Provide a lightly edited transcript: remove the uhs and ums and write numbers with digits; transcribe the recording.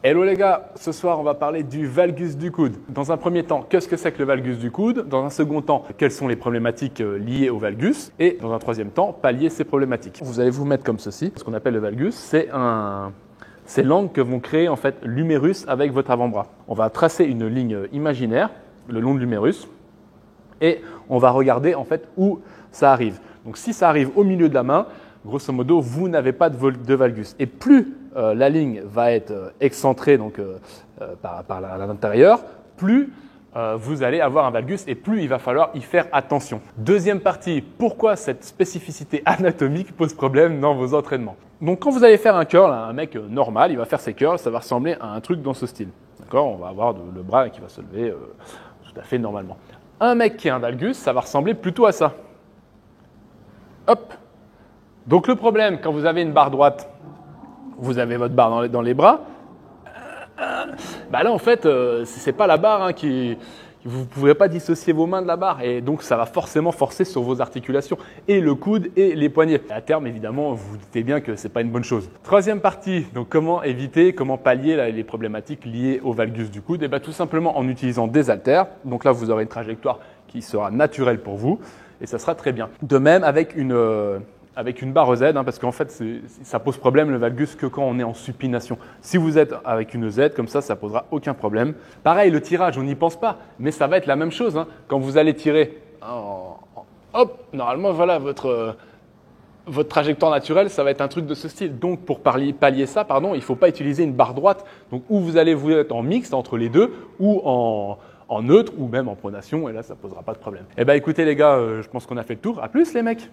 Hello les gars, ce soir on va parler du valgus du coude. Dans un premier temps, qu'est-ce que c'est que le valgus du coude? Dans un second temps, quelles sont les problématiques liées au valgus? Et dans un troisième temps, pallier ces problématiques. Vous allez vous mettre comme ceci. Ce qu'on appelle le valgus, c'est l'angle que vont créer en fait l'humérus avec votre avant-bras. On va tracer une ligne imaginaire le long de l'humérus et on va regarder en fait où ça arrive. Donc si ça arrive au milieu de la main, grosso modo, vous n'avez pas de valgus. Et plus la ligne va être excentrée donc, par l'intérieur, plus vous allez avoir un valgus et plus il va falloir y faire attention. Deuxième partie, pourquoi cette spécificité anatomique pose problème dans vos entraînements? Donc quand vous allez faire un curl, un mec normal, il va faire ses curls, ça va ressembler à un truc dans ce style. D'accord? On va avoir le bras qui va se lever tout à fait normalement. Un mec qui a un valgus, ça va ressembler plutôt à ça. Hop! Donc le problème, quand vous avez une barre droite, vous avez votre barre dans les bras, bah là en fait, ce n'est pas la barre vous ne pourrez pas dissocier vos mains de la barre et donc ça va forcément forcer sur vos articulations et le coude et les poignets. À terme, évidemment, vous vous doutez bien que ce n'est pas une bonne chose. Troisième partie, donc comment éviter, comment pallier les problématiques liées au valgus du coude? Et bien tout simplement en utilisant des haltères. Donc là, vous aurez une trajectoire qui sera naturelle pour vous et ça sera très bien. De même avec une barre Z, parce qu'en fait, ça pose problème le valgus que quand on est en supination. Si vous êtes avec une Z, comme ça ne posera aucun problème. Pareil, le tirage, on n'y pense pas, mais ça va être la même chose. Quand vous allez tirer, hop, normalement, voilà, votre trajectoire naturelle, ça va être un truc de ce style. Donc, pour pallier ça, il ne faut pas utiliser une barre droite. Donc, où vous allez vous être en mixte entre les deux ou en neutre ou même en pronation, et là, ça ne posera pas de problème. Eh bien, écoutez les gars, je pense qu'on a fait le tour. À plus les mecs!